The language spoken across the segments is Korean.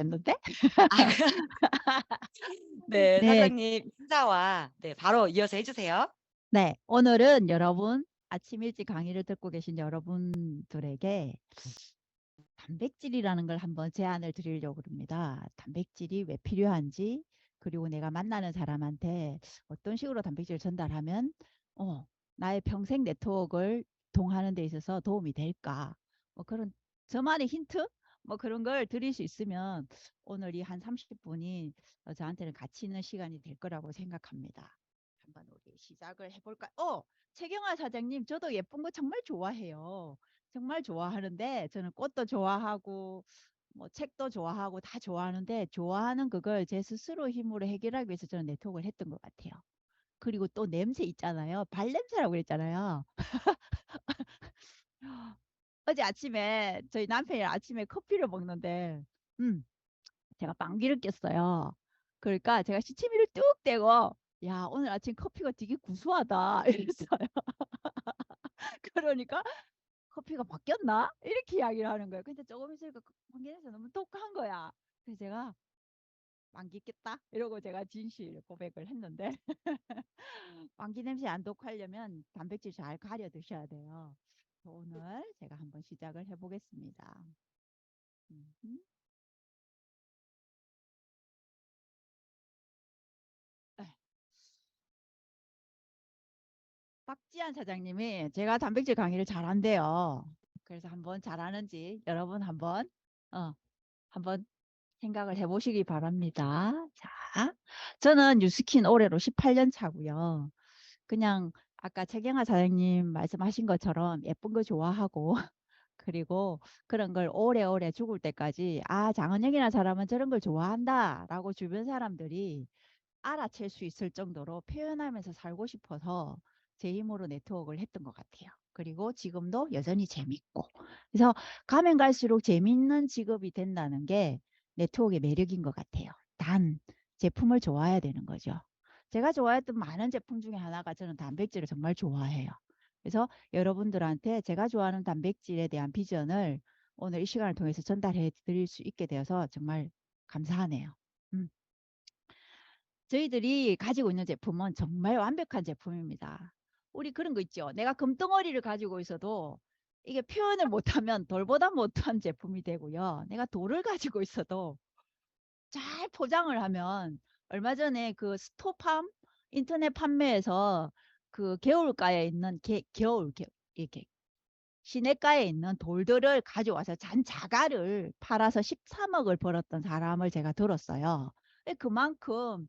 됐는데? 아 네. 네. 사장님 인사와 네 바로 이어서 해 주세요. 네. 오늘은 여러분 아침 일찍 강의를 듣고 계신 여러분들에게 단백질이라는 걸 한번 제안을 드리려고 합니다. 단백질이 왜 필요한지, 그리고 내가 만나는 사람한테 어떤 식으로 단백질을 전달하면 나의 평생 네트워크를 동하는 데 있어서 도움이 될까? 뭐 그런 저만의 힌트? 뭐 그런 걸 드릴 수 있으면 오늘 이 한 30분이 저한테는 가치 있는 시간이 될 거라고 생각합니다. 한번 우리 시작을 해볼까요? 최경화 사장님, 저도 예쁜 거 정말 좋아해요. 정말 좋아하는데 저는 꽃도 좋아하고 뭐 책도 좋아하고 다 좋아하는데 좋아하는 그걸 제 스스로 힘으로 해결하기 위해서 저는 네트워크를 했던 것 같아요. 그리고 또 냄새 있잖아요. 발냄새라고 그랬잖아요. 어제 아침에 저희 남편이 아침에 커피를 먹는데 제가 방귀를 꼈어요. 그러니까 제가 시치미를 뚝 떼고 야, 오늘 아침 커피가 되게 구수하다 이랬어요. 그러니까 커피가 바뀌었나? 이렇게 이야기를 하는 거예요. 근데 조금 있으니까 환경에서 너무 독한 거야. 그래서 제가 만기 깼다 이러고 제가 진실 고백을 했는데 만기 냄새 안 독하려면 단백질 잘 가려 드셔야 돼요. 오늘 제가 한번 시작을 해보겠습니다. 음흠. 에, 박지한 사장님이 제가 단백질 강의를 잘한대요. 그래서 한번 잘하는지 여러분 어, 한번 생각을 해보시기 바랍니다. 자, 저는 뉴스킨 올해로 18년 차고요. 그냥 아까 최경화 사장님 말씀하신 것처럼 예쁜 거 좋아하고 그리고 그런 걸 오래오래 죽을 때까지 장은영이나 사람은 저런 걸 좋아한다라고 주변 사람들이 알아챌 수 있을 정도로 표현하면서 살고 싶어서 제 힘으로 네트워크를 했던 것 같아요. 그리고 지금도 여전히 재밌고. 그래서 가면 갈수록 재밌는 직업이 된다는 게 네트워크의 매력인 것 같아요. 단, 제품을 좋아해야 되는 거죠. 제가 좋아했던 많은 제품 중에 하나가 저는 단백질을 정말 좋아해요. 그래서 여러분들한테 제가 좋아하는 단백질에 대한 비전을 오늘 이 시간을 통해서 전달해 드릴 수 있게 되어서 정말 감사하네요. 음. 저희들이 가지고 있는 제품은 정말 완벽한 제품입니다. 우리 그런 거 있죠. 내가 금덩어리를 가지고 있어도 이게 표현을 못하면 돌보다 못한 제품이 되고요. 내가 돌을 가지고 있어도 잘 포장을 하면 얼마 전에 그 스토팜 인터넷 판매에서 그 겨울가에 있는 이렇게 시냇가에 있는 돌들을 가져와서 잔 자갈을 팔아서 13억을 벌었던 사람을 제가 들었어요. 그만큼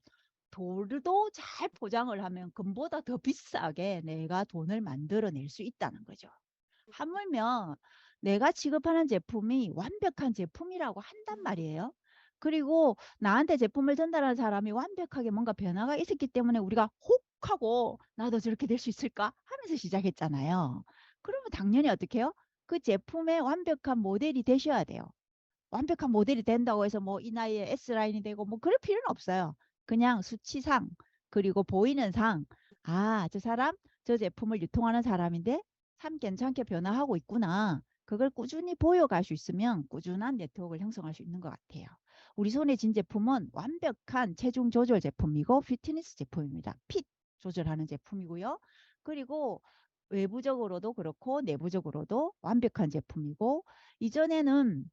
돌도 잘 포장을 하면 금보다 더 비싸게 내가 돈을 만들어낼 수 있다는 거죠. 하물며 내가 취급하는 제품이 완벽한 제품이라고 한단 말이에요. 그리고 나한테 제품을 전달하는 사람이 완벽하게 뭔가 변화가 있었기 때문에 우리가 혹 하고 나도 저렇게 될 수 있을까 하면서 시작했잖아요. 그러면 당연히 어떻게 해요? 그 제품의 완벽한 모델이 되셔야 돼요. 완벽한 모델이 된다고 해서 뭐 이 나이에 S라인이 되고 뭐 그럴 필요는 없어요. 그냥 수치상 그리고 보이는 상, 저 사람 저 제품을 유통하는 사람인데 참 괜찮게 변화하고 있구나. 그걸 꾸준히 보여갈 수 있으면 꾸준한 네트워크를 형성할 수 있는 것 같아요. 우리 손에 쥔 제품은 완벽한 체중 조절 제품이고 피트니스 제품입니다. 핏 조절하는 제품이고요. 그리고 외부적으로도 그렇고 내부적으로도 완벽한 제품이고 이전에는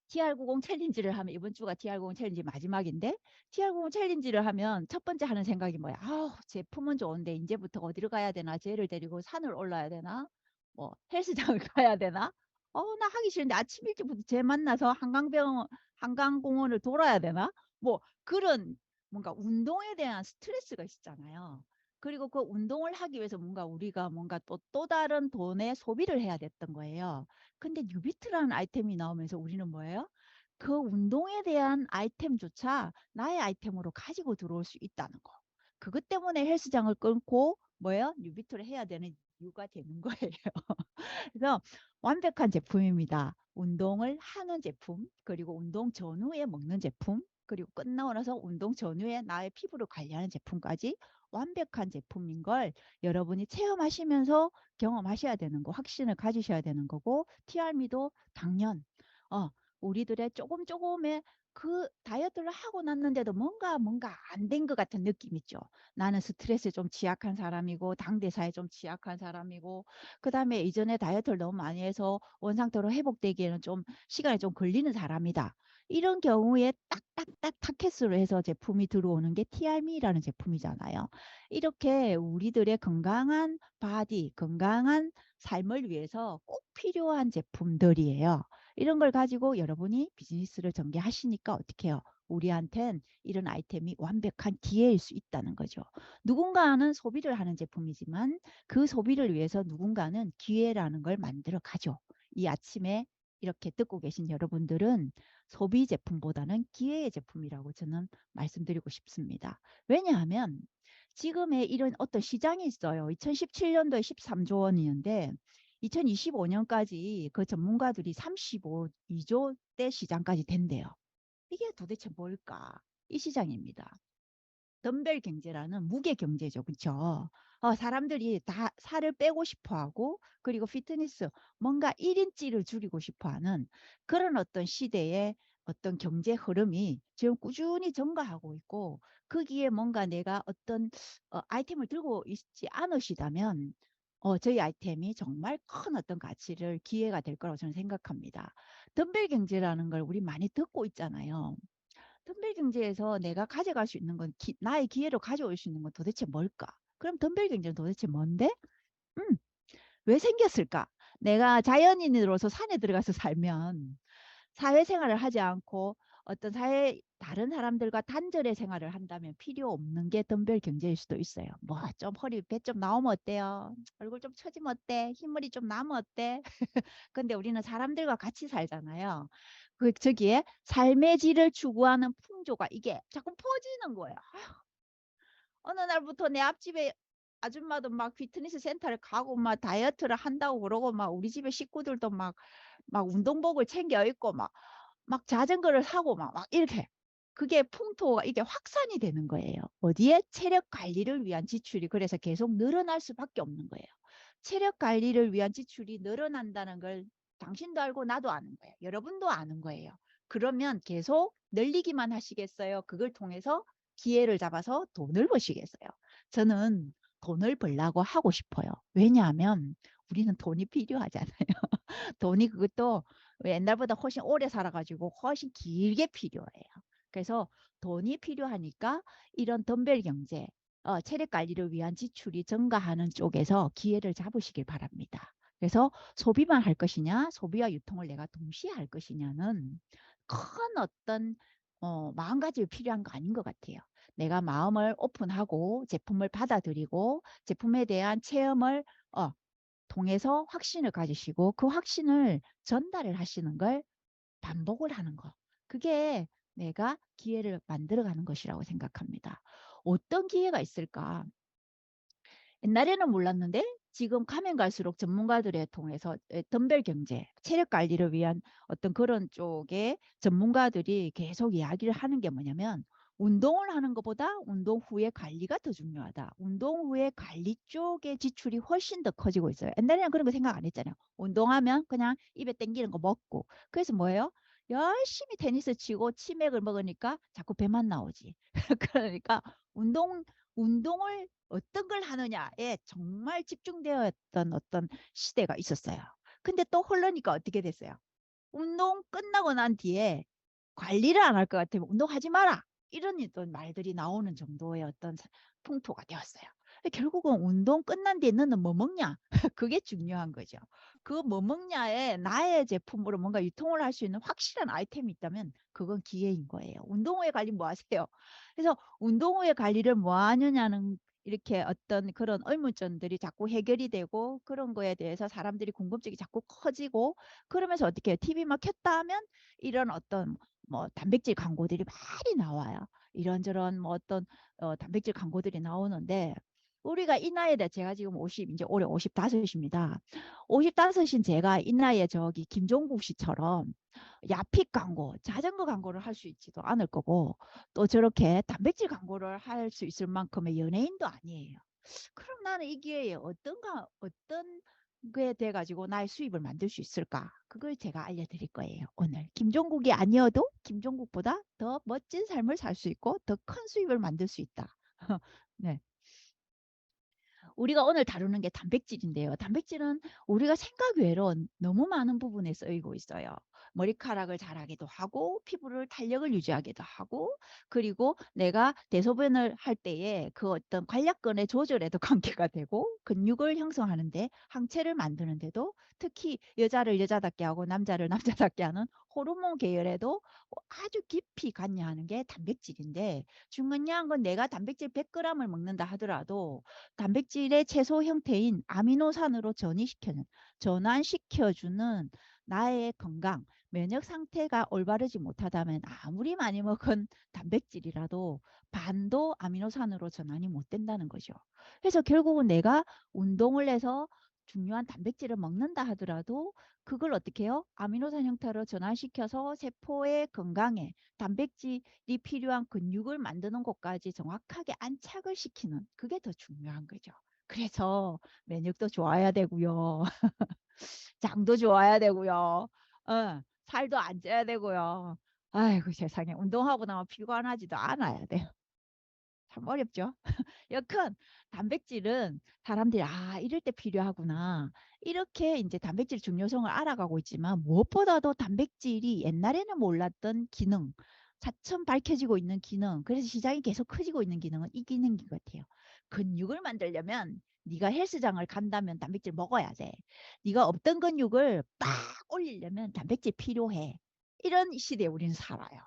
TR90 챌린지를 하면 이번 주가 TR90 챌린지 마지막인데 TR90 챌린지를 하면 첫 번째 하는 생각이 뭐야? 제품은 좋은데 이제부터 어디를 가야 되나? 쟤를 데리고 산을 올라야 되나? 뭐 헬스장을 가야 되나? 나 하기 싫은데 아침 일찍부터 쟤 만나서 한강공원을 돌아야 되나? 뭐 그런 뭔가 운동에 대한 스트레스가 있었잖아요. 그리고 그 운동을 하기 위해서 우리가 뭔가 또 다른 돈의 소비를 해야 됐던 거예요. 근데 뉴비트라는 아이템이 나오면서 우리는 뭐예요? 그 운동에 대한 아이템조차 나의 아이템으로 가지고 들어올 수 있다는 거. 그것 때문에 헬스장을 끊고 뭐예요? 뉴비트를 해야 되는 이유가 되는 거예요. 그래서 완벽한 제품입니다. 운동을 하는 제품, 그리고 운동 전후에 먹는 제품, 그리고 끝나고 나서 운동 전후에 나의 피부를 관리하는 제품까지 완벽한 제품인 걸 여러분이 체험하시면서 경험하셔야 되는 거, 확신을 가지셔야 되는 거고, TRM도 당연, 어, 우리들의 조금 조금의 그 다이어트를 하고 났는데도 뭔가 안 된 것 같은 느낌 있죠. 나는 스트레스에 좀 취약한 사람이고 당대사에 좀 취약한 사람이고 그다음에 이전에 다이어트를 너무 많이 해서 원상태로 회복되기에는 좀 시간이 좀 걸리는 사람이다. 이런 경우에 딱딱딱 타켓으로 해서 제품이 들어오는 게 TRM이라는 제품이잖아요. 이렇게 우리들의 건강한 바디, 건강한 삶을 위해서 꼭 필요한 제품들이에요. 이런 걸 가지고 여러분이 비즈니스를 전개하시니까 어떻게 해요? 우리한텐 이런 아이템이 완벽한 기회일 수 있다는 거죠. 누군가는 소비를 하는 제품이지만 그 소비를 위해서 누군가는 기회라는 걸 만들어 가죠. 이 아침에 이렇게 듣고 계신 여러분들은 소비 제품보다는 기회의 제품이라고 저는 말씀드리고 싶습니다. 왜냐하면 지금의 이런 어떤 시장이 있어요. 2017년도에 13조 원이었는데 2025년까지 그 전문가들이 32조 대 시장까지 된대요. 이게 도대체 뭘까? 이 시장입니다. 덤벨 경제라는 무게 경제죠. 그렇죠? 사람들이 다 살을 빼고 싶어 하고 그리고 피트니스 뭔가 1인치를 줄이고 싶어 하는 그런 어떤 시대의 어떤 경제 흐름이 지금 꾸준히 증가하고 있고 거기에 뭔가 내가 어떤 아이템을 들고 있지 않으시다면 저희 아이템이 정말 큰 어떤 가치를 기회가 될 거라고 저는 생각합니다. 덤벨 경제라는 걸 우리 많이 듣고 있잖아요. 덤벨 경제에서 내가 가져갈 수 있는 건 나의 기회로 가져올 수 있는 건 도대체 뭘까? 그럼 덤벨 경제는 도대체 뭔데? 음, 왜 생겼을까? 내가 자연인으로서 산에 들어가서 살면 사회생활을 하지 않고 어떤 다른 사람들과 단절의 생활을 한다면 필요 없는 게 덤벨 경제일 수도 있어요. 뭐 좀 허리 배 좀 나오면 어때요? 얼굴 좀 처지면 어때? 흰머리 좀 나면 어때? 근데 우리는 사람들과 같이 살잖아요. 저기에 삶의 질을 추구하는 풍조가 이게 자꾸 퍼지는 거예요. 어느 날부터 내 앞집에 아줌마도 막 피트니스 센터를 가고 막 다이어트를 한다고 그러고 막 우리 집에 식구들도 막 운동복을 챙겨 입고 막 자전거를 사고 막 이렇게 그게 풍토가 이게 확산이 되는 거예요. 어디에? 체력 관리를 위한 지출이 그래서 계속 늘어날 수밖에 없는 거예요. 체력 관리를 위한 지출이 늘어난다는 걸 당신도 알고 나도 아는 거예요. 여러분도 아는 거예요. 그러면 계속 늘리기만 하시겠어요? 그걸 통해서 기회를 잡아서 돈을 버시겠어요? 저는 돈을 벌라고 하고 싶어요. 왜냐하면 우리는 돈이 필요하잖아요. 돈이 그것도 옛날보다 훨씬 오래 살아가지고 훨씬 길게 필요해요. 그래서 돈이 필요하니까 이런 덤벨 경제, 체력 관리를 위한 지출이 증가하는 쪽에서 기회를 잡으시길 바랍니다. 그래서 소비만 할 것이냐, 소비와 유통을 내가 동시에 할 것이냐는 큰 어떤 마음가짐이 필요한 거 아닌 것 같아요. 내가 마음을 오픈하고 제품을 받아들이고 제품에 대한 체험을 통해서 확신을 가지시고 그 확신을 전달을 하시는 걸 반복을 하는 거. 그게 내가 기회를 만들어가는 것이라고 생각합니다. 어떤 기회가 있을까? 옛날에는 몰랐는데 지금 가면 갈수록 전문가들에 통해서 덤벨 경제, 체력 관리를 위한 어떤 그런 쪽에 전문가들이 계속 이야기를 하는 게 뭐냐면 운동을 하는 것보다 운동 후에 관리가 더 중요하다. 운동 후에 관리 쪽의 지출이 훨씬 더 커지고 있어요. 옛날에는 그런 거 생각 안 했잖아요. 운동하면 그냥 입에 땡기는 거 먹고. 그래서 뭐예요? 열심히 테니스 치고 치맥을 먹으니까 자꾸 배만 나오지. 그러니까 운동을 어떤 걸 하느냐에 정말 집중되었던 어떤 시대가 있었어요. 근데 또 흘러니까 어떻게 됐어요? 운동 끝나고 난 뒤에 관리를 안 할 것 같으면 운동하지 마라. 이런 어떤 말들이 나오는 정도의 어떤 풍토가 되었어요. 결국은 운동 끝난 뒤에 너는 뭐 먹냐? 그게 중요한 거죠. 그 뭐 먹냐에 나의 제품으로 뭔가 유통을 할 수 있는 확실한 아이템이 있다면 그건 기회인 거예요. 운동 후에 관리 뭐 하세요? 그래서 운동 후에 관리를 뭐 하느냐는 이렇게 어떤 그런 의문점들이 자꾸 해결이 되고 그런 거에 대해서 사람들이 궁금증이 자꾸 커지고 그러면서 어떻게 해요? TV만 켰다 하면 이런 어떤 뭐 단백질 광고들이 많이 나와요. 이런저런 뭐 어떤 단백질 광고들이 나오는데 우리가 이 나이에 대해 제가 지금 50 이제 올해 55입니다. 55인 제가 이 나이에 저기 김종국 씨처럼 야픽 광고, 자전거 광고를 할 수 있지도 않을 거고 또 저렇게 단백질 광고를 할 수 있을 만큼의 연예인도 아니에요. 그럼 나는 이 기회에 어떤 그게 돼가지고 나의 수입을 만들 수 있을까? 그걸 제가 알려드릴 거예요. 오늘 김종국이 아니어도 김종국보다 더 멋진 삶을 살 수 있고 더 큰 수입을 만들 수 있다. 네. 우리가 오늘 다루는 게 단백질인데요. 단백질은 우리가 생각 외로 너무 많은 부분에 쓰이고 있어요. 머리카락을 자라기도 하고 피부를 탄력을 유지하기도 하고 그리고 내가 대소변을 할 때에 그 어떤 관략근의 조절에도 관계가 되고 근육을 형성하는데 항체를 만드는데도 특히 여자를 여자답게 하고 남자를 남자답게 하는 호르몬 계열에도 아주 깊이 관여하는 게 단백질인데 중요한 건 내가 단백질 100g을 먹는다 하더라도 단백질의 채소 형태인 아미노산으로 전환시켜주는 나의 건강, 면역 상태가 올바르지 못하다면 아무리 많이 먹은 단백질이라도 반도 아미노산으로 전환이 못 된다는 거죠. 그래서 결국은 내가 운동을 해서 중요한 단백질을 먹는다 하더라도 그걸 어떻게 해요? 아미노산 형태로 전환시켜서 세포의 건강에 단백질이 필요한 근육을 만드는 곳까지 정확하게 안착을 시키는 그게 더 중요한 거죠. 그래서 면역도 좋아야 되고요. 장도 좋아야 되고요. 살도 안 쪄야 되고요. 아이고 세상에 운동하고 나면 피곤하지도 않아야 돼요. 참 어렵죠. 여튼 단백질은 사람들이 이럴 때 필요하구나. 이렇게 이제 단백질 중요성을 알아가고 있지만 무엇보다도 단백질이 옛날에는 몰랐던 기능, 차츰 밝혀지고 있는 기능, 그래서 시장이 계속 커지고 있는 기능은 이 기능인 것 같아요. 근육을 만들려면 네가 헬스장을 간다면 단백질 먹어야 돼. 네가 없던 근육을 빡 올리려면 단백질 필요해. 이런 시대에 우리는 살아요.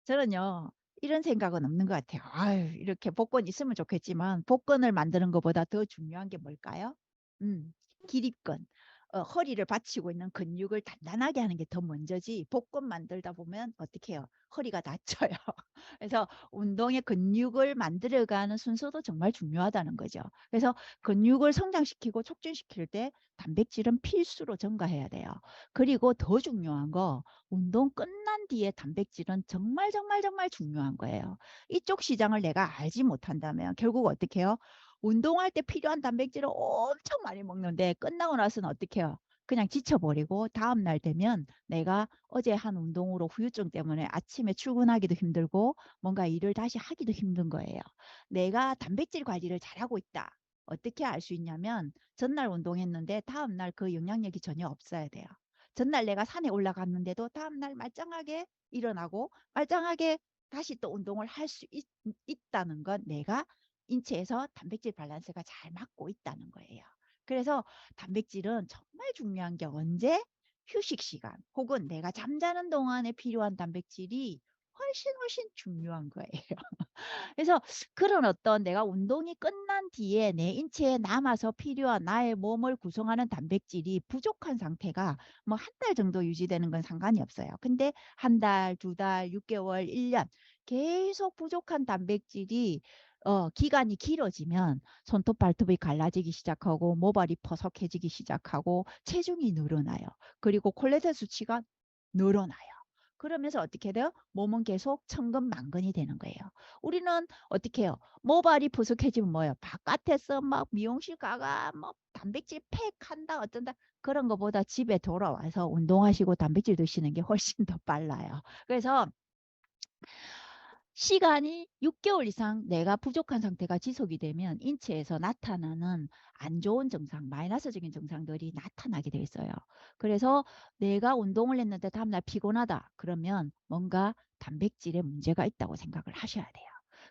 저는요, 이런 생각은 없는 것 같아요. 아유, 이렇게 복권 있으면 좋겠지만, 복권을 만드는 것보다 더 중요한 게 뭘까요? 음, 기립근. 허리를 받치고 있는 근육을 단단하게 하는 게 더 먼저지, 복권 만들다 보면 어떻게 해요? 허리가 다쳐요. 그래서 운동의 근육을 만들어가는 순서도 정말 중요하다는 거죠. 그래서 근육을 성장시키고 촉진시킬 때 단백질은 필수로 증가해야 돼요. 그리고 더 중요한 거, 운동 끝난 뒤에 단백질은 정말 정말 정말 중요한 거예요. 이쪽 시장을 내가 알지 못한다면 결국 어떻게 해요? 운동할 때 필요한 단백질을 엄청 많이 먹는데 끝나고 나서는 어떻게 해요? 그냥 지쳐버리고 다음날 되면 내가 어제 한 운동으로 후유증 때문에 아침에 출근하기도 힘들고 뭔가 일을 다시 하기도 힘든 거예요. 내가 단백질 관리를 잘하고 있다. 어떻게 알 수 있냐면 전날 운동했는데 다음날 그 영향력이 전혀 없어야 돼요. 전날 내가 산에 올라갔는데도 다음날 말짱하게 일어나고 말짱하게 다시 또 운동을 할 수 있다는 건 내가 인체에서 단백질 밸런스가 잘 맞고 있다는 거예요. 그래서 단백질은 정말 중요한 게 언제? 휴식 시간 혹은 내가 잠자는 동안에 필요한 단백질이 훨씬 훨씬 중요한 거예요. 그래서 그런 어떤 내가 운동이 끝난 뒤에 내 인체에 남아서 필요한 나의 몸을 구성하는 단백질이 부족한 상태가 뭐 한 달 정도 유지되는 건 상관이 없어요. 근데 한 달, 두 달, 6개월, 1년 계속 부족한 단백질이 기간이 길어지면 손톱 발톱이 갈라지기 시작하고 모발이 퍼석해지기 시작하고 체중이 늘어나요. 그리고 콜레스테롤 수치가 늘어나요. 그러면서 어떻게 돼요? 몸은 계속 천근만근이 되는 거예요. 우리는 어떻게 해요? 모발이 부족해지면 뭐예요? 바깥에서 막 미용실 가가 뭐 단백질 팩 한다 어쩐다 그런 것보다 집에 돌아와서 운동하시고 단백질 드시는 게 훨씬 더 빨라요. 그래서 시간이 6개월 이상 내가 부족한 상태가 지속이 되면 인체에서 나타나는 안 좋은 증상, 마이너스적인 증상들이 나타나게 돼 있어요. 그래서 내가 운동을 했는데 다음날 피곤하다. 그러면 뭔가 단백질에 문제가 있다고 생각을 하셔야 돼요.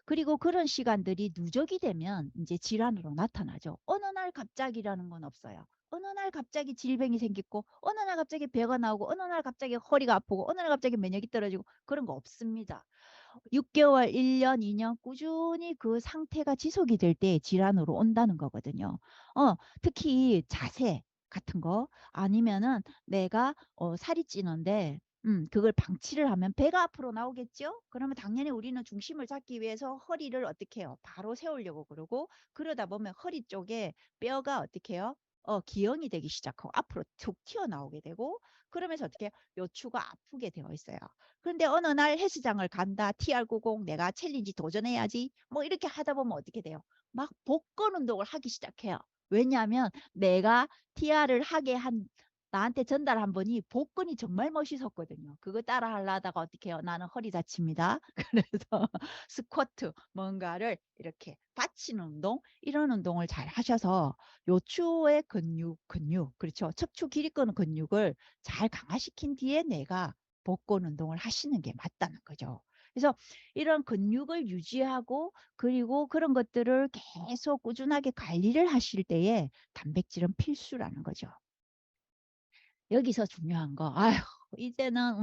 그리고 그런 시간들이 누적이 되면 이제 질환으로 나타나죠. 어느 날 갑자기라는 건 없어요. 어느 날 갑자기 질병이 생기고 어느 날 갑자기 배가 나오고 어느 날 갑자기 허리가 아프고 어느 날 갑자기 면역이 떨어지고 그런 거 없습니다. 6개월, 1년, 2년 꾸준히 그 상태가 지속이 될 때 질환으로 온다는 거거든요. 특히 자세 같은 거 아니면은 내가 살이 찌는데 그걸 방치를 하면 배가 앞으로 나오겠죠? 그러면 당연히 우리는 중심을 잡기 위해서 허리를 어떻게 해요? 바로 세우려고 그러고 그러다 보면 허리 쪽에 뼈가 어떻게 해요? 기형이 되기 시작하고 앞으로 툭 튀어나오게 되고 그러면서 어떻게 해요? 요추가 아프게 되어 있어요. 그런데 어느 날 헬스장을 간다. TR90 내가 챌린지 도전해야지. 뭐 이렇게 하다 보면 어떻게 돼요? 막 복근 운동을 하기 시작해요. 왜냐하면 내가 TR을 하게 한 나한테 전달한 분이 복근이 정말 멋있었거든요. 그거 따라 하려다가 어떻게 해요? 나는 허리 다칩니다. 그래서 스쿼트 뭔가를 이렇게 받치는 운동 이런 운동을 잘 하셔서 요추의 근육 그렇죠. 척추 길이 끄는 근육을 잘 강화시킨 뒤에 내가 복근 운동을 하시는 게 맞다는 거죠. 그래서 이런 근육을 유지하고 그리고 그런 것들을 계속 꾸준하게 관리를 하실 때에 단백질은 필수라는 거죠. 여기서 중요한 거, 아휴, 이제는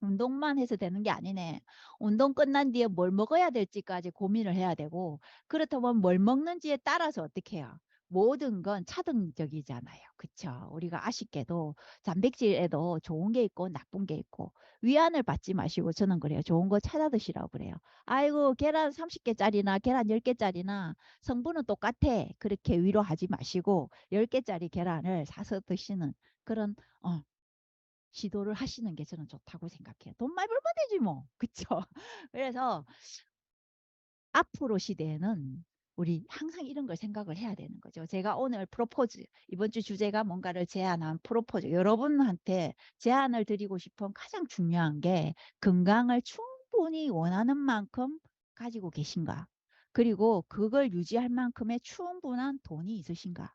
운동만 해서 되는 게 아니네. 운동 끝난 뒤에 뭘 먹어야 될지까지 고민을 해야 되고, 그렇다면 뭘 먹는지에 따라서 어떻게 해요? 모든 건 차등적이잖아요. 그쵸? 우리가 아쉽게도 단백질에도 좋은 게 있고 나쁜 게 있고, 위안을 받지 마시고 저는 그래요. 좋은 거 찾아 드시라고 그래요. 아이고, 계란 30개짜리나 계란 10개짜리나 성분은 똑같아. 그렇게 위로하지 마시고, 10개짜리 계란을 사서 드시는 그런 어, 시도를 하시는 게 저는 좋다고 생각해요. 돈 많이 벌면 되지 뭐. 그쵸? 그래서 앞으로 시대에는 우리 항상 이런 걸 생각을 해야 되는 거죠. 제가 오늘 프로포즈, 이번 주 주제가 뭔가를 제안한 프로포즈, 여러분한테 제안을 드리고 싶은 가장 중요한 게 건강을 충분히 원하는 만큼 가지고 계신가? 그리고 그걸 유지할 만큼의 충분한 돈이 있으신가?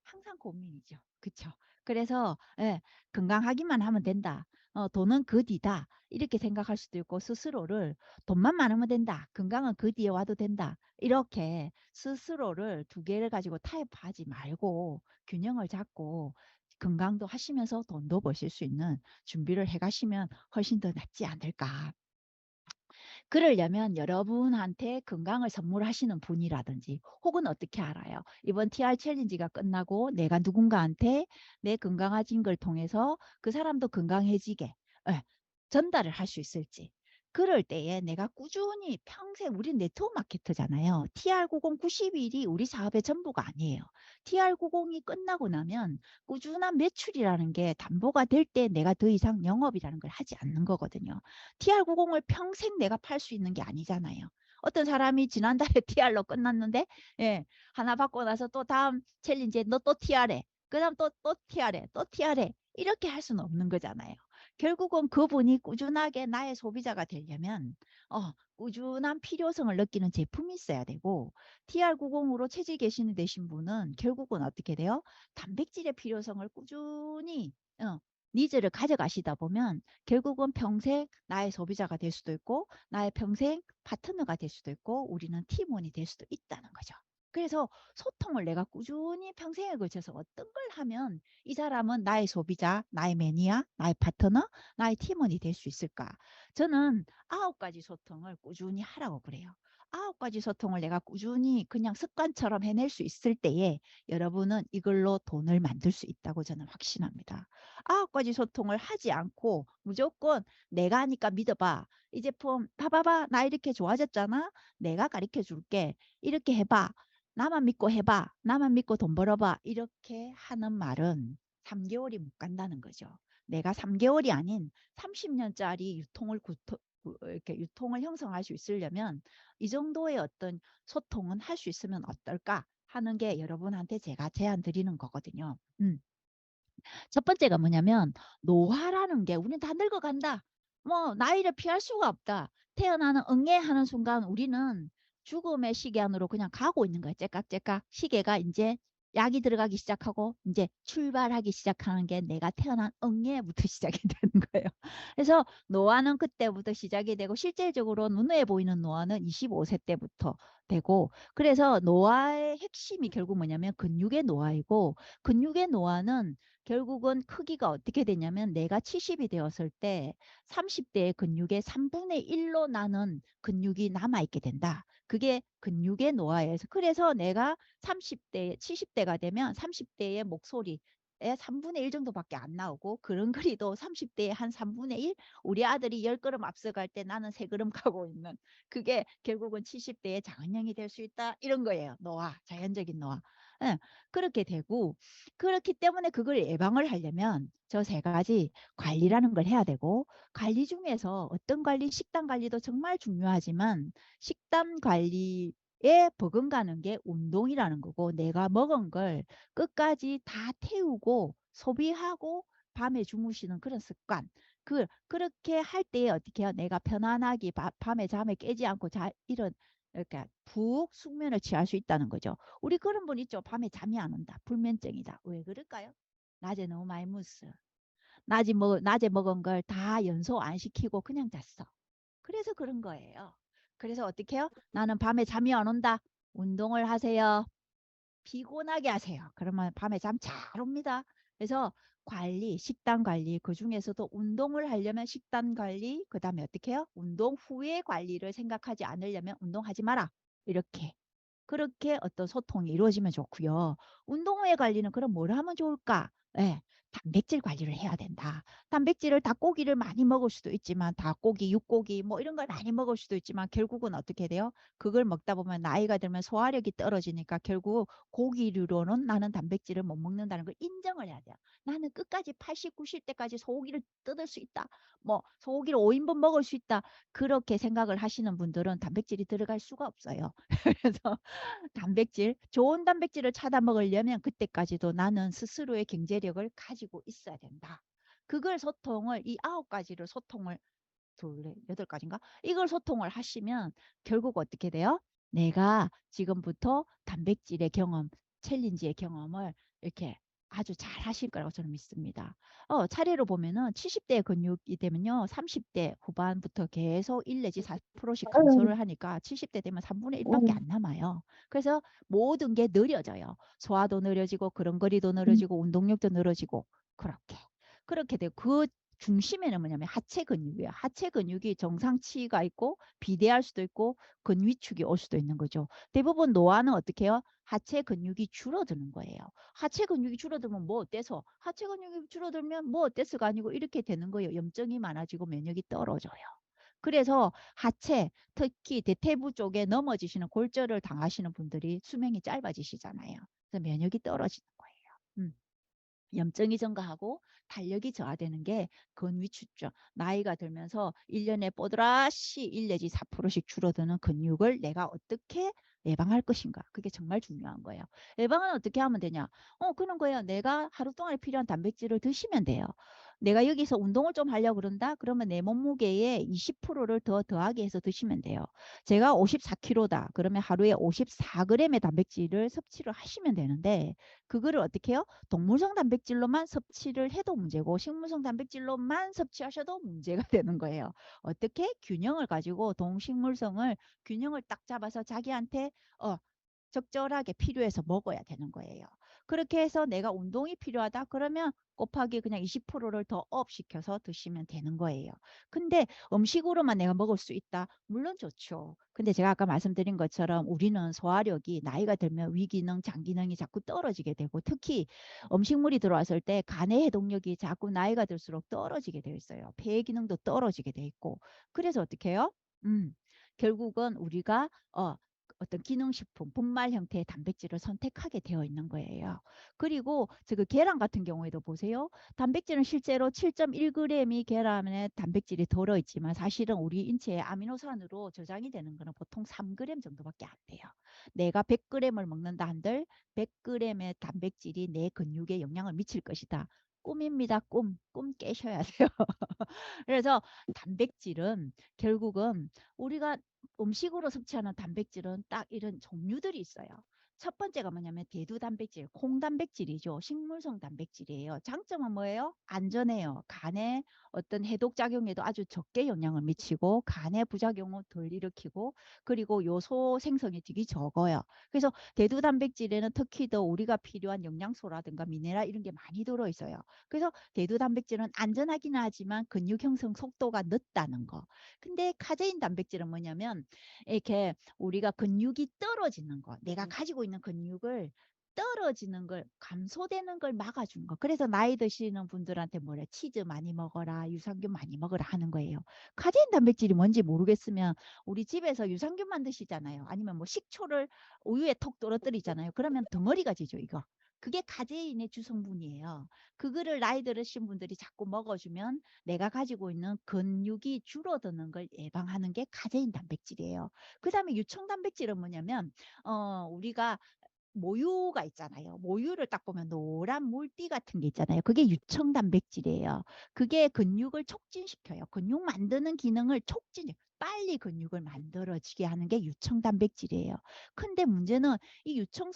항상 고민이죠. 그쵸? 그래서 예, 건강하기만 하면 된다. 돈은 그 뒤다. 이렇게 생각할 수도 있고 스스로를 돈만 많으면 된다. 건강은 그 뒤에 와도 된다. 이렇게 스스로를 두 개를 가지고 타협하지 말고 균형을 잡고 건강도 하시면서 돈도 버실 수 있는 준비를 해가시면 훨씬 더 낫지 않을까. 그러려면 여러분한테 건강을 선물하시는 분이라든지 혹은 어떻게 알아요? 이번 TR 챌린지가 끝나고 내가 누군가한테 내 건강해진 걸 통해서 그 사람도 건강해지게 예, 전달을 할 수 있을지. 그럴 때에 내가 꾸준히 평생 우리 네트워크 마케터잖아요. TR90 90일이 우리 사업의 전부가 아니에요. TR90이 끝나고 나면 꾸준한 매출이라는 게 담보가 될 때 내가 더 이상 영업이라는 걸 하지 않는 거거든요. TR90을 평생 내가 팔 수 있는 게 아니잖아요. 어떤 사람이 지난달에 TR로 끝났는데 예, 하나 받고 나서 또 다음 챌린지에 너 또 TR해. 그다음 또 TR해. 또 TR해. 이렇게 할 수는 없는 거잖아요. 결국은 그분이 꾸준하게 나의 소비자가 되려면 꾸준한 필요성을 느끼는 제품이 있어야 되고 TR90으로 체질 개신이 되신 분은 결국은 어떻게 돼요? 단백질의 필요성을 꾸준히 니즈를 가져가시다 보면 결국은 평생 나의 소비자가 될 수도 있고 나의 평생 파트너가 될 수도 있고 우리는 팀원이 될 수도 있다는 거죠. 그래서 소통을 내가 꾸준히 평생에 걸쳐서 어떤 걸 하면 이 사람은 나의 소비자, 나의 매니아, 나의 파트너, 나의 팀원이 될 수 있을까? 저는 9가지 소통을 꾸준히 하라고 그래요. 9가지 소통을 내가 꾸준히 그냥 습관처럼 해낼 수 있을 때에 여러분은 이걸로 돈을 만들 수 있다고 저는 확신합니다. 9가지 소통을 하지 않고 무조건 내가 하니까 믿어봐. 이 제품 봐봐봐. 나 이렇게 좋아졌잖아. 내가 가르쳐 줄게. 이렇게 해봐. 나만 믿고 해봐. 나만 믿고 돈 벌어봐. 이렇게 하는 말은 3개월이 못 간다는 거죠. 내가 3개월이 아닌 30년짜리 이렇게 유통을 형성할 수 있으려면 이 정도의 어떤 소통은 할 수 있으면 어떨까 하는 게 여러분한테 제가 제안 드리는 거거든요. 첫 번째가 뭐냐면 노화라는 게 우리는 다 늙어간다. 뭐 나이를 피할 수가 없다. 태어나는 응애하는 순간 우리는 죽음의 시계 안으로 그냥 가고 있는 거야. 째깍째깍 시계가 이제 약이 들어가기 시작하고 이제 출발하기 시작하는 게 내가 태어난 응애부터 시작이 되는 거예요. 그래서 노화는 그때부터 시작이 되고 실질적으로 눈에 보이는 노화는 25세 때부터 되고 그래서 노화의 핵심이 결국 뭐냐면 근육의 노화이고 근육의 노화는 결국은 크기가 어떻게 되냐면 내가 70이 되었을 때 30대의 근육의 3분의 1로 나는 근육이 남아있게 된다. 그게 근육의 노화에서 그래서 내가 30대, 70대가 되면 30대의 목소리 에 3분의 1 정도밖에 안 나오고 걸음걸이도 30대의 한 3분의 1 우리 아들이 10걸음 앞서갈 때 나는 3걸음 가고 있는 그게 결국은 70대의 장은영이 될 수 있다 이런 거예요. 노화 자연적인 노화 예, 그렇게 되고 그렇기 때문에 그걸 예방을 하려면 저 3가지 관리라는 걸 해야 되고 관리 중에서 어떤 관리 식단 관리도 정말 중요하지만 식단 관리 버금가는 게 운동이라는 거고 내가 먹은 걸 끝까지 다 태우고 소비하고 밤에 주무시는 그런 습관. 그렇게 할 때 어떻게 해요? 내가 편안하게 밤에 잠에 깨지 않고 이런 이렇게 푹 숙면을 취할 수 있다는 거죠. 우리 그런 분 있죠. 밤에 잠이 안 온다. 불면증이다. 왜 그럴까요? 낮에 너무 많이 mus어. 낮에 먹은 걸 다 연소 안 시키고 그냥 잤어. 그래서 그런 거예요. 그래서 어떻게 해요? 나는 밤에 잠이 안 온다. 운동을 하세요. 피곤하게 하세요. 그러면 밤에 잠 잘 옵니다. 그래서 관리, 식단 관리, 그 중에서도 운동을 하려면 식단 관리, 그 다음에 어떻게 해요? 운동 후에 관리를 생각하지 않으려면 운동하지 마라. 이렇게. 그렇게 어떤 소통이 이루어지면 좋고요. 운동 후에 관리는 그럼 뭘 하면 좋을까? 네, 단백질 관리를 해야 된다. 단백질을 닭고기를 많이 먹을 수도 있지만 닭고기, 육고기 뭐 이런 걸 많이 먹을 수도 있지만 결국은 어떻게 돼요? 그걸 먹다 보면 나이가 들면 소화력이 떨어지니까 결국 고기류로는 나는 단백질을 못 먹는다는 걸 인정을 해야 돼요. 나는 끝까지 80, 90대까지 소고기를 뜯을 수 있다. 뭐 소고기를 5인분 먹을 수 있다. 그렇게 생각을 하시는 분들은 단백질이 들어갈 수가 없어요. 그래서 좋은 단백질을 찾아 먹으려면 그때까지도 나는 스스로의 경제력을 가지고 있어야 된다. 그걸 소통을 이 9가지를 소통을 둘, 8가지인가? 이걸 소통을 하시면 결국 어떻게 돼요? 내가 지금부터 단백질의 경험, 챌린지의 경험을 이렇게 아주 잘 하실 거라고 저는 믿습니다. 차례로 보면은 70대 근육이 되면요. 30대 후반부터 계속 1 내지 4%씩 감소를 하니까 70대 되면 3분의 1밖에 안 남아요. 그래서 모든 게 느려져요. 소화도 느려지고 그런거리도 느려지고 운동력도 늘어지고 그렇게. 그렇게 되고 그 중심에는 뭐냐면 하체 근육이에요. 하체 근육이 정상치가 있고 비대할 수도 있고 근위축이 올 수도 있는 거죠. 대부분 노화는 어떻게 해요? 하체 근육이 줄어드는 거예요. 하체 근육이 줄어들면 뭐 어때서? 하체 근육이 줄어들면 뭐 어때서가 아니고 이렇게 되는 거예요. 염증이 많아지고 면역이 떨어져요. 그래서 하체, 특히 대퇴부 쪽에 넘어지시는 골절을 당하시는 분들이 수명이 짧아지시잖아요. 그래서 면역이 떨어지는 거예요. 염증이 증가하고 탄력이 저하되는 게 근위축죠. 나이가 들면서 1년에 뽀드라시 1 내지 4%씩 줄어드는 근육을 내가 어떻게 예방할 것인가. 그게 정말 중요한 거예요. 예방은 어떻게 하면 되냐? 그런 거예요. 내가 하루 동안에 필요한 단백질을 드시면 돼요. 내가 여기서 운동을 좀 하려고 그런다? 그러면 내 몸무게에 20%를 더 더하게 해서 드시면 돼요. 제가 54kg다. 그러면 하루에 54g의 단백질을 섭취를 하시면 되는데 그거를 어떻게 해요? 동물성 단백질로만 섭취를 해도 문제고 식물성 단백질로만 섭취하셔도 문제가 되는 거예요. 어떻게? 균형을 가지고 동식물성을 균형을 딱 잡아서 자기한테 적절하게 필요해서 먹어야 되는 거예요. 그렇게 해서 내가 운동이 필요하다 그러면 곱하기 그냥 20%를 더 업시켜서 드시면 되는 거예요. 근데 음식으로만 내가 먹을 수 있다. 물론 좋죠. 근데 제가 아까 말씀드린 것처럼 우리는 소화력이 나이가 들면 위기능, 장기능이 자꾸 떨어지게 되고 특히 음식물이 들어왔을 때 간의 해독력이 자꾸 나이가 들수록 떨어지게 되어 있어요. 폐 기능도 떨어지게 돼 있고. 그래서 어떻게 해요? 결국은 우리가 어떤 기능식품, 분말 형태의 단백질을 선택하게 되어 있는 거예요. 그리고 그 계란 같은 경우에도 보세요. 단백질은 실제로 7.1g이 계란에 단백질이 들어있지만 사실은 우리 인체에 아미노산으로 저장이 되는 거는 보통 3g 정도밖에 안 돼요. 내가 100g을 먹는다 한들 100g의 단백질이 내 근육에 영향을 미칠 것이다. 꿈입니다. 꿈 깨셔야 돼요. 그래서 단백질은 결국은 우리가 음식으로 섭취하는 단백질은 딱 이런 종류들이 있어요. 첫 번째가 뭐냐면 대두 단백질, 콩 단백질이죠. 식물성 단백질이에요. 장점은 뭐예요? 안전해요. 간에 어떤 해독 작용에도 아주 적게 영향을 미치고 간의 부작용을 덜 일으키고 그리고 요소 생성이 되게 적어요. 그래서 대두 단백질에는 특히 더 우리가 필요한 영양소라든가 미네랄 이런 게 많이 들어 있어요. 그래서 대두 단백질은 안전하긴 하지만 근육 형성 속도가 늦다는 거. 근데 카제인 단백질은 뭐냐면 이렇게 우리가 근육이 떨어지는 거, 내가 가지고 있는 근육을 떨어지는 걸 감소되는 걸 막아주는 거. 그래서 나이 드시는 분들한테 뭐래 치즈 많이 먹어라, 유산균 많이 먹어라 하는 거예요. 카제인 단백질이 뭔지 모르겠으면 우리 집에서 유산균 만드시잖아요. 아니면 뭐 식초를 우유에 톡 떨어뜨리잖아요. 그러면 덩어리가 지죠, 이거. 그게 카제인의 주성분이에요. 그거를 나이 들으신 분들이 자꾸 먹어주면 내가 가지고 있는 근육이 줄어드는 걸 예방하는 게 카제인 단백질이에요. 그 다음에 유청 단백질은 뭐냐면 우리가 모유가 있잖아요. 모유를 딱 보면 노란 물띠 같은 게 있잖아요. 그게 유청 단백질이에요. 그게 근육을 촉진시켜요. 근육 만드는 기능을 촉진해. 빨리 근육을 만들어지게 하는 게 유청 단백질이에요. 근데 문제는 이 유청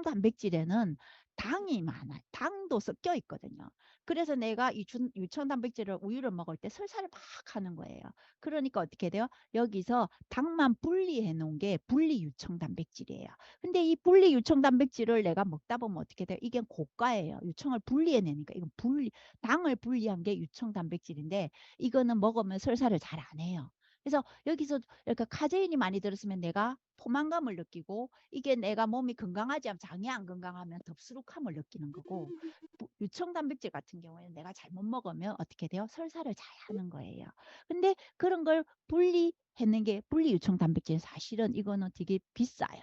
단백질에는 당이 많아요. 당도 섞여 있거든요. 그래서 내가 이 유청 단백질을 우유를 먹을 때 설사를 막 하는 거예요. 그러니까 어떻게 돼요? 여기서 당만 분리해 놓은 게 분리 유청 단백질이에요. 근데 이 분리 유청 단백질을 내가 먹다 보면 어떻게 돼요? 이게 고가예요. 유청을 분리해내니까 이건 당을 분리한 게 유청 단백질인데 이거는 먹으면 설사를 잘 안 해요. 그래서 여기서 이렇게 카제인이 많이 들었으면 내가 포만감을 느끼고 이게 내가 몸이 건강하지 않으면 장이 안 건강하면 덥수룩함을 느끼는 거고 유청 단백질 같은 경우에는 내가 잘못 먹으면 어떻게 돼요? 설사를 잘 하는 거예요. 근데 그런 걸 분리해낸 게 분리 유청 단백질 사실은 이거는 되게 비싸요.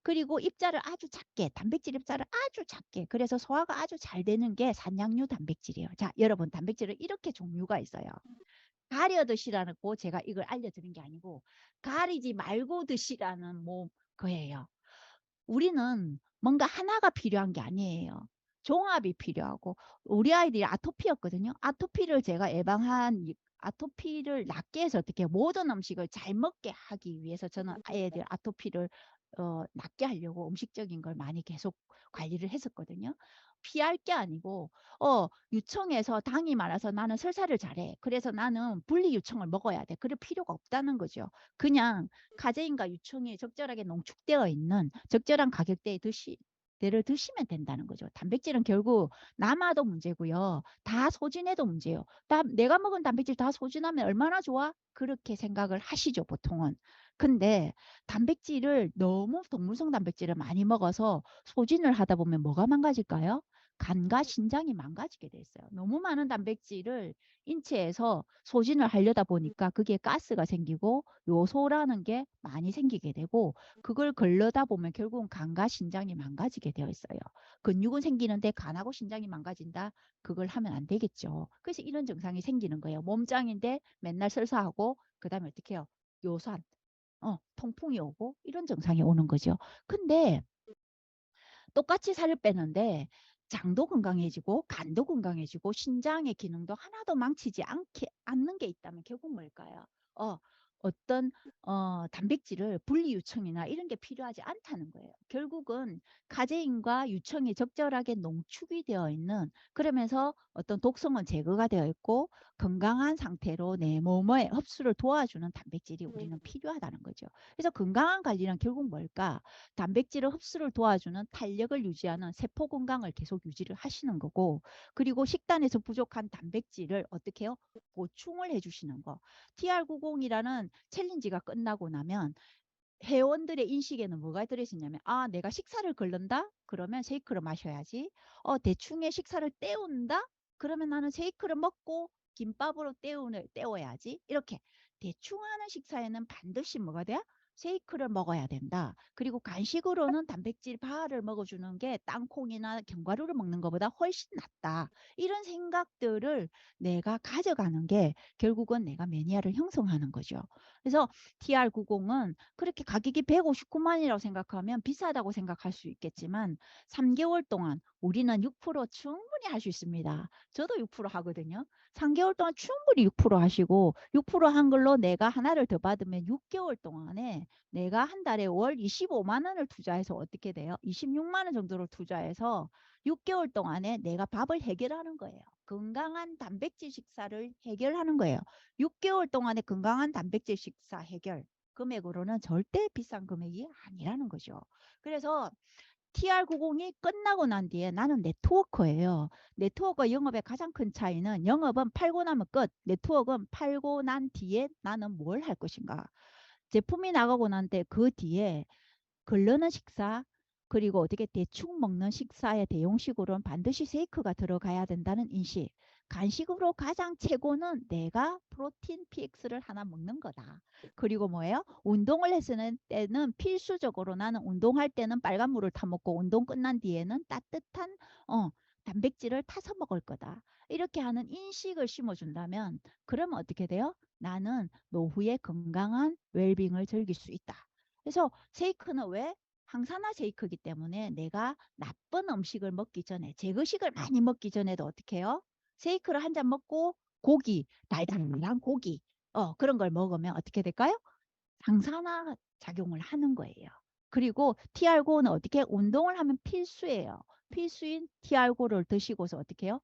그리고 입자를 아주 작게 단백질 입자를 아주 작게 그래서 소화가 아주 잘 되는 게 산양류 단백질이에요. 자, 여러분 단백질은 이렇게 종류가 있어요. 가려 드시라고 제가 이걸 알려드린 게 아니고 가리지 말고 드시라는 뭐 거예요. 우리는 뭔가 하나가 필요한 게 아니에요. 종합이 필요하고 우리 아이들이 아토피였거든요. 아토피를 제가 예방한 아토피를 낫게 해서 어떻게 모든 음식을 잘 먹게 하기 위해서 저는 아이들 아토피를 낫게 하려고 음식적인 걸 많이 계속 관리를 했었거든요. 피할 게 아니고 유청에서 당이 많아서 나는 설사를 잘해. 그래서 나는 분리 유청을 먹어야 돼. 그럴 필요가 없다는 거죠. 그냥 카제인과 유청이 적절하게 농축되어 있는 적절한 가격대에 대를 드시면 된다는 거죠. 단백질은 결국 남아도 문제고요. 다 소진해도 문제예요. 내가 먹은 단백질 다 소진하면 얼마나 좋아? 그렇게 생각을 하시죠, 보통은. 근데 단백질을 너무 동물성 단백질을 많이 먹어서 소진을 하다 보면 뭐가 망가질까요? 간과 신장이 망가지게 돼 있어요. 너무 많은 단백질을 인체에서 소진을 하려다 보니까 그게 가스가 생기고 요소라는 게 많이 생기게 되고 그걸 걸러다 보면 결국은 간과 신장이 망가지게 되어 있어요. 근육은 생기는데 간하고 신장이 망가진다? 그걸 하면 안 되겠죠. 그래서 이런 증상이 생기는 거예요. 몸짱인데 맨날 설사하고 그다음에 어떻게 해요? 요산, 통풍이 오고 이런 증상이 오는 거죠. 근데 똑같이 살을 빼는데 장도 건강해지고 간도 건강해지고 신장의 기능도 하나도 망치지 않는 게 있다면 결국 뭘까요? 어떤 단백질을 분리유청이나 이런 게 필요하지 않다는 거예요. 결국은 카제인과 유청이 적절하게 농축이 되어 있는 그러면서 어떤 독성은 제거가 되어 있고 건강한 상태로 내 몸의 흡수를 도와주는 단백질이 우리는 필요하다는 거죠. 그래서 건강한 관리는 결국 뭘까? 단백질을 흡수를 도와주는 탄력을 유지하는 세포 건강을 계속 유지를 하시는 거고 그리고 식단에서 부족한 단백질을 어떻게 해요? 보충을 해주시는 거. TR90이라는 챌린지가 끝나고 나면 회원들의 인식에는 뭐가 들어있냐면 내가 식사를 걸른다? 그러면 쉐이크를 마셔야지. 대충의 식사를 때운다? 그러면 나는 쉐이크를 먹고 김밥으로 때워야지. 이렇게 대충 하는 식사에는 반드시 뭐가 돼요? 쉐이크를 먹어야 된다. 그리고 간식으로는 단백질 바를 먹어주는 게 땅콩이나 견과류를 먹는 것보다 훨씬 낫다. 이런 생각들을 내가 가져가는 게 결국은 내가 매니아를 형성하는 거죠. 그래서 TR90은 그렇게 가격이 159만이라고 생각하면 비싸다고 생각할 수 있겠지만 3개월 동안 우리는 6% 충분히 할 수 있습니다. 저도 6% 하거든요. 3개월 동안 충분히 6% 하시고 6%한 걸로 내가 하나를 더 받으면 6개월 동안에 내가 한 달에 월 25만 원을 투자해서 어떻게 돼요? 26만 원 정도를 투자해서 6개월 동안에 내가 밥을 해결하는 거예요. 건강한 단백질 식사를 해결하는 거예요. 6개월 동안에 건강한 단백질 식사 해결 금액으로는 절대 비싼 금액이 아니라는 거죠. 그래서 TR90이 끝나고 난 뒤에 나는 네트워커예요. 네트워커 영업의 가장 큰 차이는 영업은 팔고 나면 끝. 네트워크는 팔고 난 뒤에 나는 뭘 할 것인가. 제품이 나가고 난 뒤에 그 뒤에 걸르는 식사 그리고 어떻게 대충 먹는 식사의 대용식으로는 반드시 쉐이크가 들어가야 된다는 인식 간식으로 가장 최고는 내가 프로틴 PX를 하나 먹는 거다. 그리고 뭐예요? 운동을 했을 때는 필수적으로 나는 운동할 때는 빨간 물을 타 먹고 운동 끝난 뒤에는 따뜻한 단백질을 타서 먹을 거다. 이렇게 하는 인식을 심어준다면 그러면 어떻게 돼요? 나는 노후에 건강한 웰빙을 즐길 수 있다. 그래서 쉐이크는 왜? 항산화 쉐이크이기 때문에 내가 나쁜 음식을 먹기 전에 제거식을 많이 먹기 전에도 어떻게 해요? 쉐이크를 한 잔 먹고 고기, 달달한 고기 그런 걸 먹으면 어떻게 될까요? 항산화 작용을 하는 거예요. 그리고 TR고는 어떻게 운동을 하면 필수예요. 필수인 TR고를 드시고서 어떻게 해요?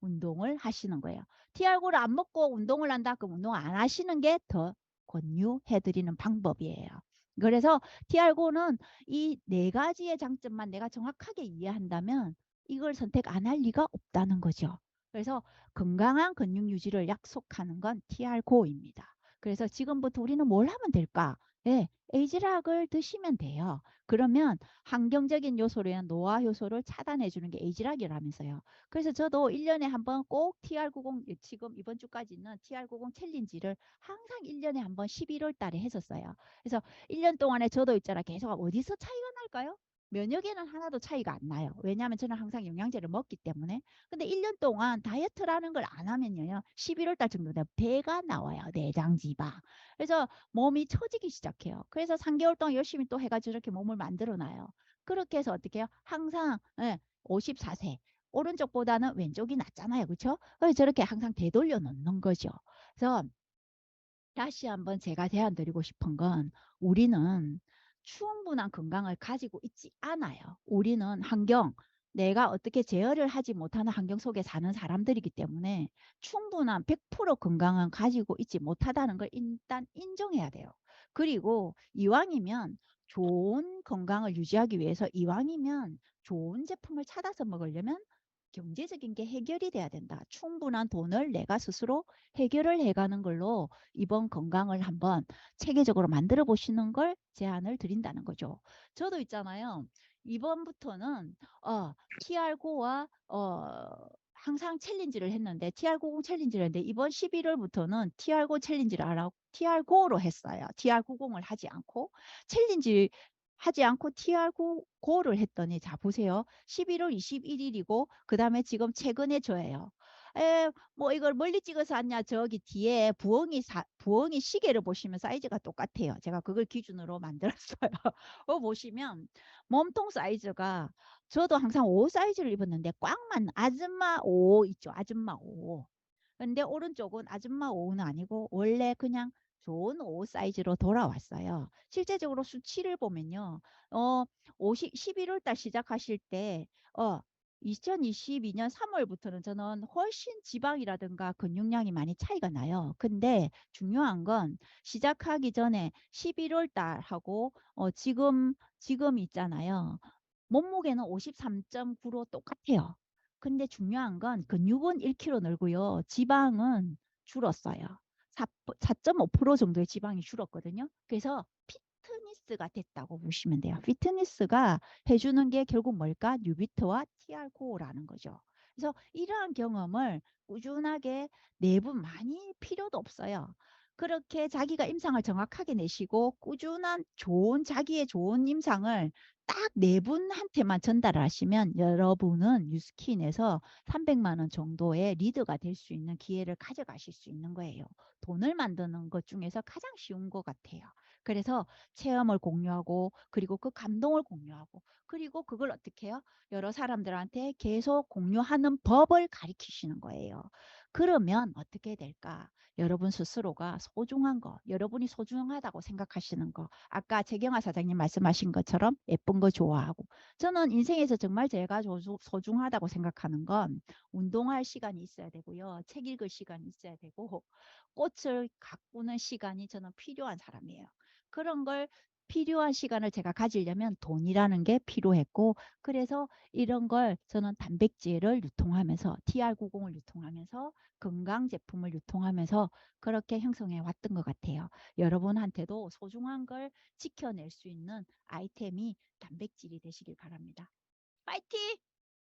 운동을 하시는 거예요. TR고를 안 먹고 운동을 한다? 그럼 운동 안 하시는 게 더 권유해드리는 방법이에요. 그래서 TR고는 이 네 가지의 장점만 내가 정확하게 이해한다면 이걸 선택 안 할 리가 없다는 거죠. 그래서 건강한 근육 유지를 약속하는 건 TR고입니다. 그래서 지금부터 우리는 뭘 하면 될까? 네, 에이지락을 드시면 돼요. 그러면 환경적인 요소로는 노화 요소를 차단해 주는 게 에이지락이라면서요. 그래서 저도 1년에 한 번 꼭 TR90 지금 이번 주까지는 TR90 챌린지를 항상 1년에 한 번 11월 달에 했었어요. 그래서 1년 동안에 저도 있잖아 계속 어디서 차이가 날까요? 면역에는 하나도 차이가 안 나요. 왜냐하면 저는 항상 영양제를 먹기 때문에. 근데 1년 동안 다이어트라는 걸 안 하면요. 11월 달 정도 되면 배가 나와요. 내장 지방. 그래서 몸이 처지기 시작해요. 그래서 3개월 동안 열심히 또 해가지고 이렇게 몸을 만들어 놔요. 그렇게 해서 어떻게 해요? 항상 54세. 오른쪽보다는 왼쪽이 낫잖아요. 그렇죠? 그래서 저렇게 항상 되돌려 놓는 거죠. 그래서 다시 한번 제가 제안 드리고 싶은 건 우리는 충분한 건강을 가지고 있지 않아요. 우리는 환경, 내가 어떻게 제어를 하지 못하는 환경 속에 사는 사람들이기 때문에 충분한 100% 건강은 가지고 있지 못하다는 걸 일단 인정해야 돼요. 그리고 이왕이면 좋은 건강을 유지하기 위해서 이왕이면 좋은 제품을 찾아서 먹으려면 경제적인 게 해결이 돼야 된다. 충분한 돈을 내가 스스로 해결을 해가는 걸로 이번 건강을 한번 체계적으로 만들어 보시는 걸 제안을 드린다는 거죠. 저도 있잖아요. 이번부터는 TR9와 항상 챌린지를 했는데 TR90 챌린지를 했는데 이번 11월부터는 TR9 챌린지를 안 하고 TR9로 했어요. TR90을 하지 않고 챌린지 하지 않고 TR9를 했더니 자 보세요. 11월 21일이고 그 다음에 지금 최근에 저예요. 뭐 이걸 멀리 찍어서 왔냐 저기 뒤에 부엉이 시계를 보시면 사이즈가 똑같아요. 제가 그걸 기준으로 만들었어요. 보시면 몸통 사이즈가 저도 항상 5 사이즈를 입었는데 꽉 맞는 아줌마 5 있죠. 아줌마 5. 근데 오른쪽은 아줌마 5는 아니고 원래 그냥 좋은 5 사이즈로 돌아왔어요. 실제적으로 수치를 보면요. 11월 달 시작하실 때 2022년 3월부터는 저는 훨씬 지방이라든가 근육량이 많이 차이가 나요. 근데 중요한 건 시작하기 전에 11월 달하고 지금 있잖아요. 몸무게는 53.9로 똑같아요. 근데 중요한 건 근육은 1kg 늘고요. 지방은 줄었어요. 4.5% 정도의 지방이 줄었거든요. 그래서 피트니스가 됐다고 보시면 돼요. 피트니스가 해주는 게 결국 뭘까? 뉴비트와 TR9라는 거죠. 그래서 이러한 경험을 꾸준하게 내분 많이 필요도 없어요. 그렇게 자기가 임상을 정확하게 내시고 꾸준한 자기의 좋은 임상을 딱 네 분한테만 전달하시면 여러분은 뉴스킨에서 300만 원 정도의 리더가 될 수 있는 기회를 가져가실 수 있는 거예요. 돈을 만드는 것 중에서 가장 쉬운 것 같아요. 그래서 체험을 공유하고 그리고 그 감동을 공유하고 그리고 그걸 어떻게 해요? 여러 사람들한테 계속 공유하는 법을 가르치시는 거예요. 그러면 어떻게 될까? 여러분 스스로가 소중한 거, 여러분이 소중하다고 생각하시는 거, 아까 재경아 사장님 말씀하신 것처럼 예쁜 거 좋아하고, 저는 인생에서 정말 제가 소중하다고 생각하는 건 운동할 시간이 있어야 되고요, 책 읽을 시간이 있어야 되고, 꽃을 가꾸는 시간이 저는 필요한 사람이에요. 그런 걸 필요한 시간을 제가 가지려면 돈이라는 게 필요했고, 그래서 이런 걸 저는 단백질을 유통하면서 TR90을 유통하면서 건강 제품을 유통하면서 그렇게 형성해 왔던 것 같아요. 여러분한테도 소중한 걸 지켜낼 수 있는 아이템이 단백질이 되시길 바랍니다. 파이팅!